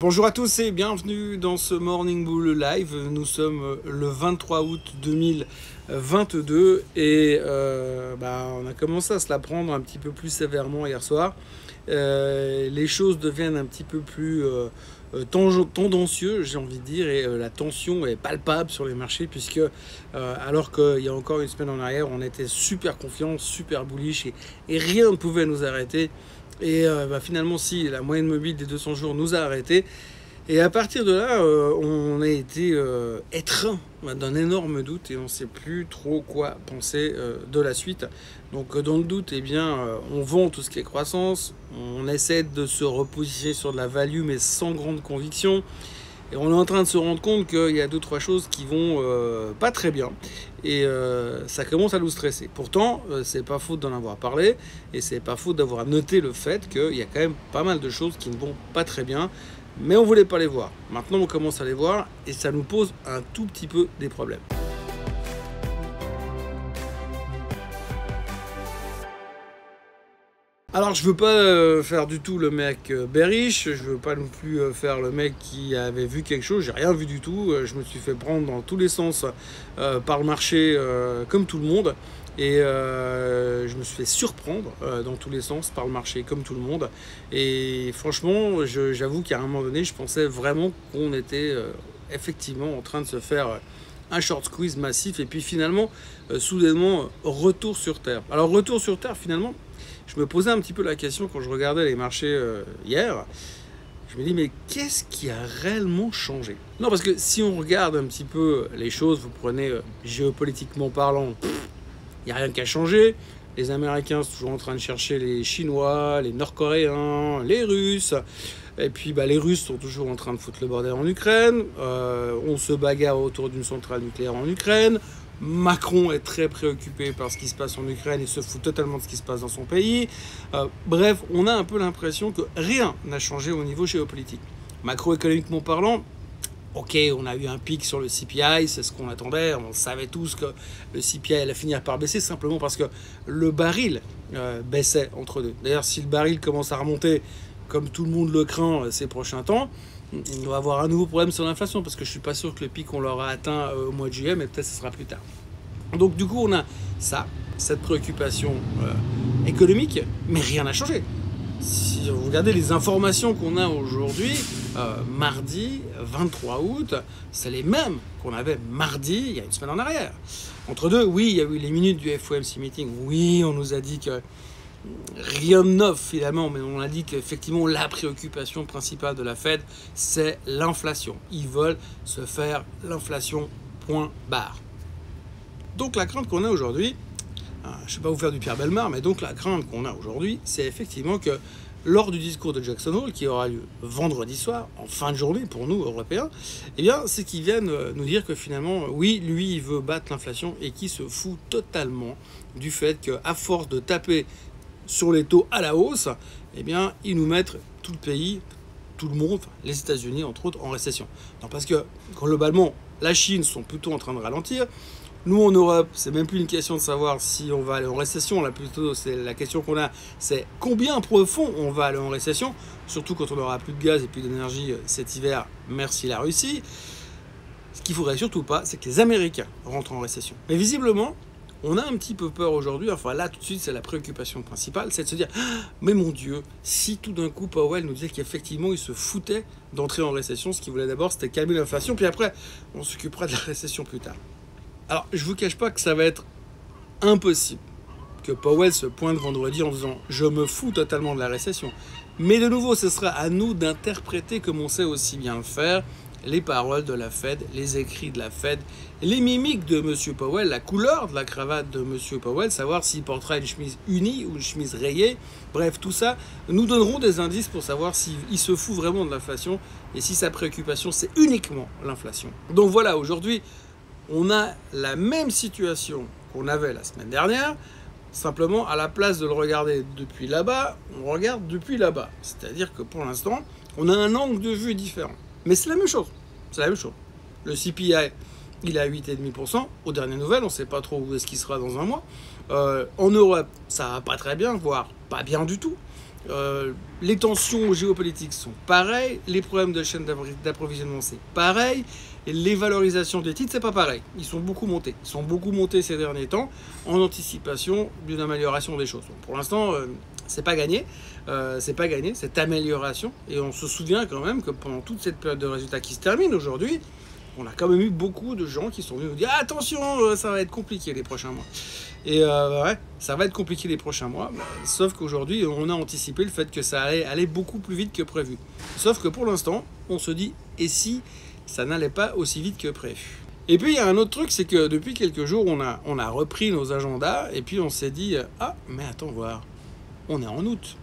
Bonjour à tous et bienvenue dans ce Morning Bull Live. Nous sommes le 23 août 2022 et on a commencé à se la prendre un petit peu plus sévèrement hier soir. Les choses deviennent un petit peu plus tendancieuses, j'ai envie de dire, et la tension est palpable sur les marchés puisque alors qu'il y a encore une semaine en arrière, on était super confiant, super bullish et rien ne pouvait nous arrêter. Et finalement, si la moyenne mobile des 200 jours nous a arrêtés, et à partir de là, on a été étreint d'un énorme doute et on ne sait plus trop quoi penser de la suite. Donc dans le doute, on vend tout ce qui est croissance, on essaie de se repositionner sur de la value mais sans grande conviction. Et on est en train de se rendre compte qu'il y a 2-3 choses qui vont pas très bien. Et ça commence à nous stresser. Pourtant, c'est pas faute d'en avoir parlé. Et c'est pas faute d'avoir noté le fait qu'il y a quand même pas mal de choses qui ne vont pas très bien. Mais on voulait pas les voir. Maintenant, on commence à les voir. Et ça nous pose un tout petit peu des problèmes. Alors je veux pas faire du tout le mec bearish, je veux pas non plus faire le mec qui avait vu quelque chose, j'ai rien vu du tout, je me suis fait prendre dans tous les sens par le marché comme tout le monde et je me suis fait surprendre dans tous les sens par le marché comme tout le monde et franchement j'avoue qu'à un moment donné je pensais vraiment qu'on était effectivement en train de se faire un short squeeze massif et puis finalement soudainement retour sur terre. Alors retour sur terre finalement, je me posais un petit peu la question quand je regardais les marchés hier. Je me dis mais qu'est-ce qui a réellement changé? Non, parce que si on regarde un petit peu les choses, vous prenez géopolitiquement parlant, il n'y a rien qui a changé. Les Américains sont toujours en train de chercher les Chinois, les Nord-Coréens, les Russes. Et puis les Russes sont toujours en train de foutre le bordel en Ukraine. On se bagarre autour d'une centrale nucléaire en Ukraine. Macron est très préoccupé par ce qui se passe en Ukraine et se fout totalement de ce qui se passe dans son pays. Bref, on a un peu l'impression que rien n'a changé au niveau géopolitique. Macroéconomiquement parlant, ok, on a eu un pic sur le CPI, c'est ce qu'on attendait, on savait tous que le CPI allait finir par baisser simplement parce que le baril baissait entre deux. D'ailleurs, si le baril commence à remonter, comme tout le monde le craint ces prochains temps, on va avoir un nouveau problème sur l'inflation parce que je suis pas sûr que le pic on l'aura atteint au mois de juillet, mais peut-être ce sera plus tard. Donc du coup on a cette préoccupation économique, mais rien n'a changé. Si vous regardez les informations qu'on a aujourd'hui, mardi 23 août, c'est les mêmes qu'on avait mardi il y a une semaine en arrière. Entre deux, oui, il y a eu les minutes du FOMC meeting, oui, on nous a dit que rien de neuf finalement, mais on a dit qu'effectivement la préoccupation principale de la Fed, c'est l'inflation. Ils veulent se faire l'inflation, point barre. Donc la crainte qu'on a aujourd'hui, je ne vais pas vous faire du Pierre Bellemare, mais donc la crainte qu'on a aujourd'hui, c'est effectivement que lors du discours de Jackson Hole, qui aura lieu vendredi soir, en fin de journée pour nous, Européens, c'est qu'ils viennent nous dire que finalement, oui, lui, il veut battre l'inflation et qu'il se fout totalement du fait qu'à force de taper sur les taux à la hausse, ils nous mettent tout le pays, tout le monde, les États-Unis entre autres, en récession. Non, parce que globalement, la Chine sont plutôt en train de ralentir. Nous en Europe, c'est même plus une question de savoir si on va aller en récession, là plutôt c'est la question qu'on a, c'est combien profond on va aller en récession, surtout quand on n'aura plus de gaz et plus d'énergie cet hiver, merci la Russie. Ce qu'il faudrait surtout pas, c'est que les Américains rentrent en récession. Mais visiblement, on a un petit peu peur aujourd'hui, enfin là tout de suite c'est la préoccupation principale, c'est de se dire « Mais mon Dieu, si tout d'un coup Powell nous disait qu'effectivement il se foutait d'entrer en récession, ce qu'il voulait d'abord c'était calmer l'inflation, puis après on s'occupera de la récession plus tard. » Alors je vous cache pas que ça va être impossible que Powell se pointe vendredi en disant « Je me fous totalement de la récession ». Mais de nouveau ce sera à nous d'interpréter comme on sait aussi bien le faire, les paroles de la Fed, les écrits de la Fed, les mimiques de M. Powell, la couleur de la cravate de M. Powell, savoir s'il portera une chemise unie ou une chemise rayée. Bref, tout ça nous donneront des indices pour savoir s'il se fout vraiment de l'inflation et si sa préoccupation, c'est uniquement l'inflation. Donc voilà, aujourd'hui, on a la même situation qu'on avait la semaine dernière, simplement à la place de le regarder depuis là-bas, on regarde depuis là-bas. C'est-à-dire que pour l'instant, on a un angle de vue différent. Mais c'est la même chose. C'est la même chose. Le CPI, il est à 8,5%. Aux dernières nouvelles, on ne sait pas trop où est-ce qu'il sera dans un mois. En Europe, ça va pas très bien, voire pas bien du tout. Les tensions géopolitiques sont pareilles, les problèmes de chaîne d'approvisionnement c'est pareil, et les valorisations des titres c'est pas pareil. Ils sont beaucoup montés. Ils sont beaucoup montés ces derniers temps en anticipation d'une amélioration des choses. Donc pour l'instant, c'est pas gagné. C'est pas gagné, cette amélioration. Et on se souvient quand même que pendant toute cette période de résultats qui se termine aujourd'hui, on a quand même eu beaucoup de gens qui sont venus nous dire attention, ça va être compliqué les prochains mois. Et ouais, ça va être compliqué les prochains mois, sauf qu'aujourd'hui, on a anticipé le fait que ça allait aller beaucoup plus vite que prévu. Sauf que pour l'instant, on se dit, et si ça n'allait pas aussi vite que prévu? Et puis, il y a un autre truc, c'est que depuis quelques jours, on a repris nos agendas, et puis on s'est dit, ah, mais attends, voir, on est en août.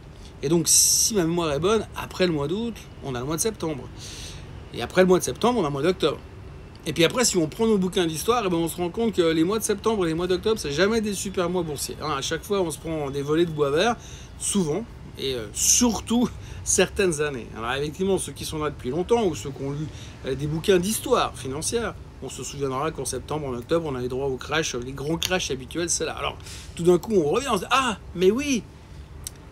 Et donc, si ma mémoire est bonne, après le mois d'août, on a le mois de septembre. Et après le mois de septembre, on a le mois d'octobre. Et puis après, si on prend nos bouquins d'histoire, on se rend compte que les mois de septembre et les mois d'octobre, c'est jamais des super mois boursiers. À chaque fois, on se prend des volées de bois vert, souvent, et surtout certaines années. Alors effectivement, ceux qui sont là depuis longtemps, ou ceux qui ont lu des bouquins d'histoire financière, on se souviendra qu'en septembre, en octobre, on a les droits au crash, les grands crashs habituels, c'est là. Alors tout d'un coup, on revient, on se dit, ah, mais oui,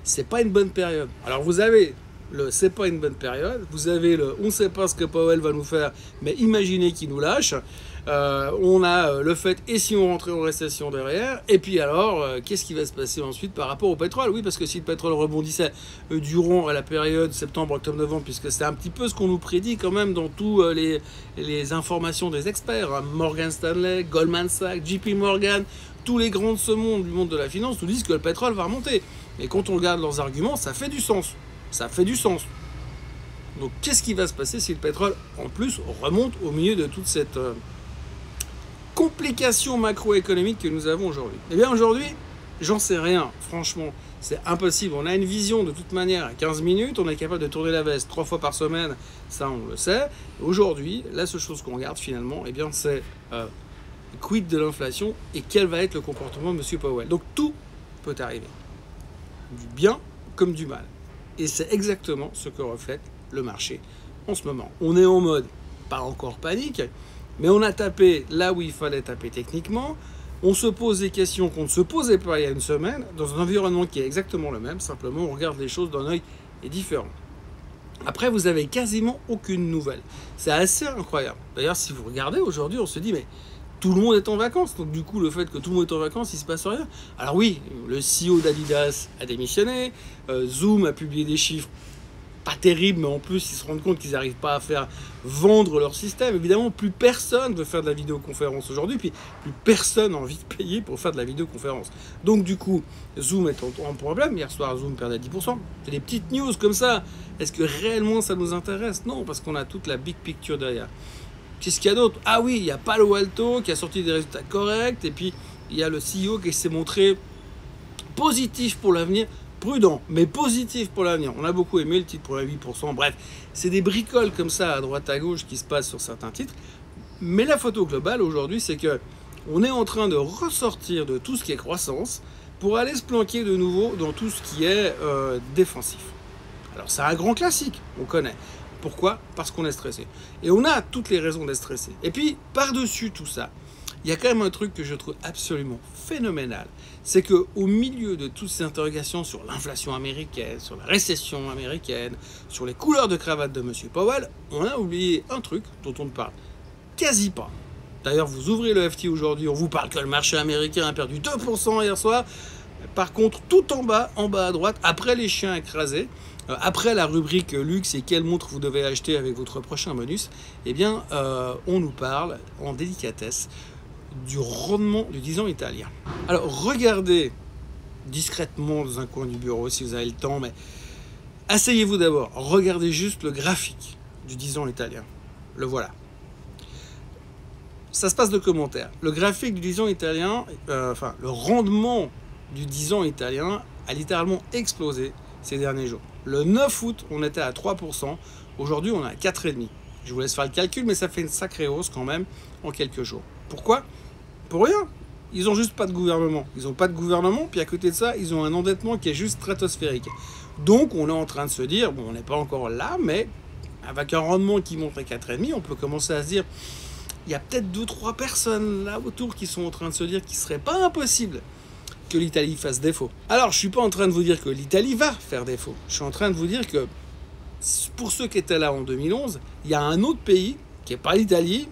c'est pas une bonne période. Alors vous avez le c'est pas une bonne période, vous avez le on sait pas ce que Powell va nous faire, mais imaginez qu'il nous lâche. On a le fait et si on rentrait en récession derrière, et puis alors qu'est-ce qui va se passer ensuite par rapport au pétrole? Oui, parce que si le pétrole rebondissait durant la période septembre, octobre, novembre, puisque c'est un petit peu ce qu'on nous prédit quand même dans tous les informations des experts, hein, Morgan Stanley, Goldman Sachs, JP Morgan, tous les grands de ce monde, du monde de la finance, nous disent que le pétrole va remonter. Et quand on regarde leurs arguments, ça fait du sens. Ça fait du sens. Donc qu'est-ce qui va se passer si le pétrole, en plus, remonte au milieu de toute cette complication macroéconomique que nous avons aujourd'hui? Eh bien aujourd'hui, j'en sais rien. Franchement, c'est impossible. On a une vision de toute manière à 15 minutes. On est capable de tourner la veste 3 fois par semaine. Ça, on le sait. Aujourd'hui, la seule chose qu'on regarde finalement, eh bien, c'est quid de l'inflation et quel va être le comportement de M. Powell. Donc tout peut arriver. Du bien comme du mal. Et c'est exactement ce que reflète le marché en ce moment. On est en mode, pas encore panique, mais on a tapé là où il fallait taper techniquement. On se pose des questions qu'on ne se posait pas il y a une semaine, dans un environnement qui est exactement le même, simplement on regarde les choses d'un œil différent. Après, vous avez quasiment aucune nouvelle. C'est assez incroyable. D'ailleurs, si vous regardez aujourd'hui, on se dit, mais tout le monde est en vacances, donc du coup le fait que tout le monde est en vacances, il se passe rien. Alors oui, le CEO d'Adidas a démissionné, Zoom a publié des chiffres pas terribles, mais en plus ils se rendent compte qu'ils n'arrivent pas à faire vendre leur système. Évidemment, plus personne veut faire de la vidéoconférence aujourd'hui, puis plus personne n'a envie de payer pour faire de la vidéoconférence. Donc du coup, Zoom est en problème. Hier soir, Zoom perdait 10%. C'est des petites news comme ça. Est-ce que réellement ça nous intéresse? Non, parce qu'on a toute la big picture derrière. Qu'est-ce qu'il y a d'autre? Ah oui, il y a Palo Alto qui a sorti des résultats corrects. Et puis, il y a le CEO qui s'est montré positif pour l'avenir. Prudent, mais positif pour l'avenir. On a beaucoup aimé le titre pour la 8%. Bref, c'est des bricoles comme ça à droite à gauche qui se passent sur certains titres. Mais la photo globale aujourd'hui, c'est que on est en train de ressortir de tout ce qui est croissance pour aller se planquer de nouveau dans tout ce qui est défensif. Alors, c'est un grand classique, on connaît. Pourquoi? Parce qu'on est stressé. Et on a toutes les raisons d'être stressé. Et puis, par-dessus tout ça, il y a quand même un truc que je trouve absolument phénoménal. C'est qu'au milieu de toutes ces interrogations sur l'inflation américaine, sur la récession américaine, sur les couleurs de cravate de M. Powell, on a oublié un truc dont on ne parle quasi pas. D'ailleurs, vous ouvrez le FT aujourd'hui, on vous parle que le marché américain a perdu 2% hier soir. Par contre, tout en bas à droite, après les chiens écrasés, après la rubrique luxe et quelle montre vous devez acheter avec votre prochain bonus, eh bien, on nous parle en délicatesse du rendement du 10 ans italien. Alors, regardez discrètement dans un coin du bureau si vous avez le temps, mais asseyez-vous d'abord, regardez juste le graphique du 10 ans italien. Le voilà. Ça se passe de commentaires. Le graphique du 10 ans italien, le rendement du 10 ans italien a littéralement explosé ces derniers jours. Le 9 août, on était à 3%. Aujourd'hui, on est à 4,5%. Je vous laisse faire le calcul, mais ça fait une sacrée hausse quand même en quelques jours. Pourquoi? Pour rien. Ils n'ont juste pas de gouvernement. Ils n'ont pas de gouvernement, puis à côté de ça, ils ont un endettement qui est juste stratosphérique. Donc, on est en train de se dire, bon, on n'est pas encore là, mais avec un rendement qui monte à 4,5%, on peut commencer à se dire, il y a peut-être 2-3 personnes là autour qui sont en train de se dire qu'il ne serait pas impossible que l'Italie fasse défaut. Alors, je suis pas en train de vous dire que l'Italie va faire défaut. Je suis en train de vous dire que pour ceux qui étaient là en 2011, il y a un autre pays qui n'est pas l'Italie,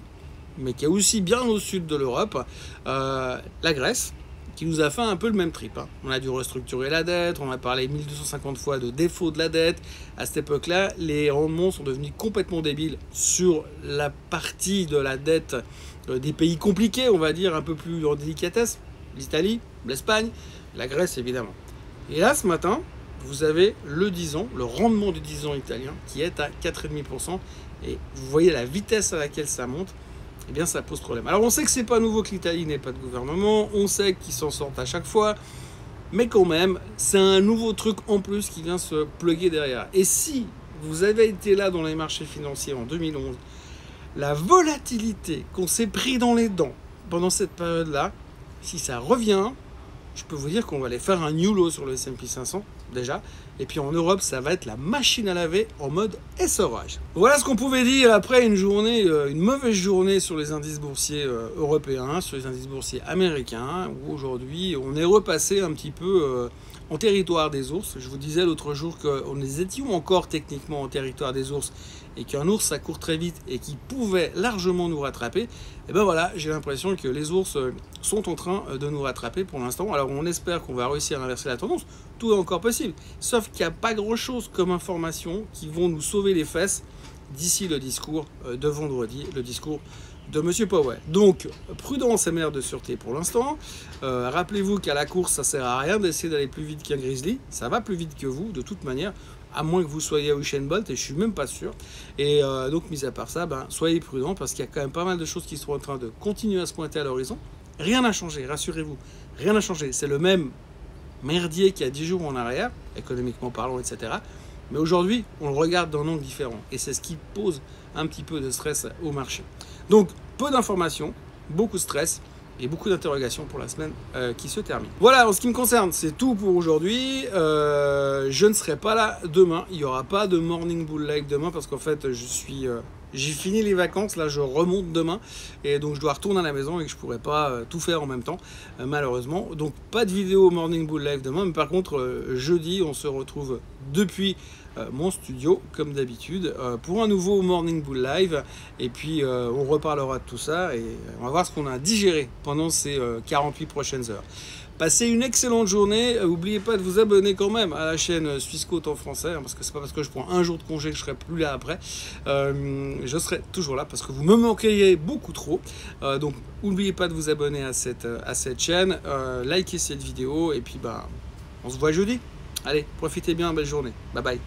mais qui est aussi bien au sud de l'Europe, la Grèce, qui nous a fait un peu le même trip. On a dû restructurer la dette, on a parlé 1250 fois de défaut de la dette. À cette époque-là, les rendements sont devenus complètement débiles sur la partie de la dette des pays compliqués, on va dire, un peu plus en délicatesse. L'Italie, l'Espagne, la Grèce évidemment. Et là, ce matin, vous avez le 10 ans, le rendement du 10 ans italien, qui est à 4,5%. Et vous voyez la vitesse à laquelle ça monte. Eh bien, ça pose problème. Alors, on sait que c'est pas nouveau que l'Italie n'ait pas de gouvernement, on sait qu'ils s'en sortent à chaque fois, mais quand même, c'est un nouveau truc en plus qui vient se plugger derrière. Et si vous avez été là dans les marchés financiers en 2011, la volatilité qu'on s'est pris dans les dents pendant cette période-là, si ça revient, je peux vous dire qu'on va aller faire un new low sur le S&P 500 déjà. Et puis en Europe, ça va être la machine à laver en mode essorage. Voilà ce qu'on pouvait dire après une journée, une mauvaise journée sur les indices boursiers européens, sur les indices boursiers américains, où aujourd'hui on est repassé un petit peu en territoire des ours. Je vous disais l'autre jour qu'on étions encore techniquement en territoire des ours et qu'un ours ça court très vite et qui pouvait largement nous rattraper. Et ben voilà, j'ai l'impression que les ours sont en train de nous rattraper pour l'instant. Alors on espère qu'on va réussir à inverser la tendance. Tout est encore possible. Sauf qu'il n'y a pas grand-chose comme information qui vont nous sauver les fesses d'ici le discours de vendredi, le discours de M. Powell. Donc, prudence et mère de sûreté pour l'instant. Rappelez-vous qu'à la course, ça sert à rien d'essayer d'aller plus vite qu'un grizzly. Ça va plus vite que vous, de toute manière, à moins que vous soyez à Usain Bolt, et je suis même pas sûr. Et donc, mis à part ça, soyez prudents, parce qu'il y a quand même pas mal de choses qui sont en train de continuer à se pointer à l'horizon. Rien n'a changé, rassurez-vous. Rien n'a changé. C'est le même merdier qu'il y a 10 jours en arrière, économiquement parlant, etc. Mais aujourd'hui, on le regarde d'un angle différent. Et c'est ce qui pose un petit peu de stress au marché. Donc, peu d'informations, beaucoup de stress et beaucoup d'interrogations pour la semaine qui se termine. Voilà, en ce qui me concerne, c'est tout pour aujourd'hui. Je ne serai pas là demain. Il n'y aura pas de Morning Bull Live demain parce qu'en fait, j'ai fini les vacances, là je remonte demain et donc je dois retourner à la maison et que je pourrais pas tout faire en même temps malheureusement. Donc pas de vidéo Morning Bull Live demain, mais par contre jeudi on se retrouve depuis mon studio comme d'habitude pour un nouveau Morning Bull Live et puis on reparlera de tout ça et on va voir ce qu'on a digéré pendant ces 48 prochaines heures. Passez une excellente journée. N'oubliez pas de vous abonner quand même à la chaîne Swissquote en français, parce que c'est pas parce que je prends un jour de congé que je serai plus là après. Je serai toujours là parce que vous me manqueriez beaucoup trop. Donc n'oubliez pas de vous abonner à cette chaîne, likez cette vidéo et puis on se voit jeudi. Allez, profitez bien, belle journée. Bye bye.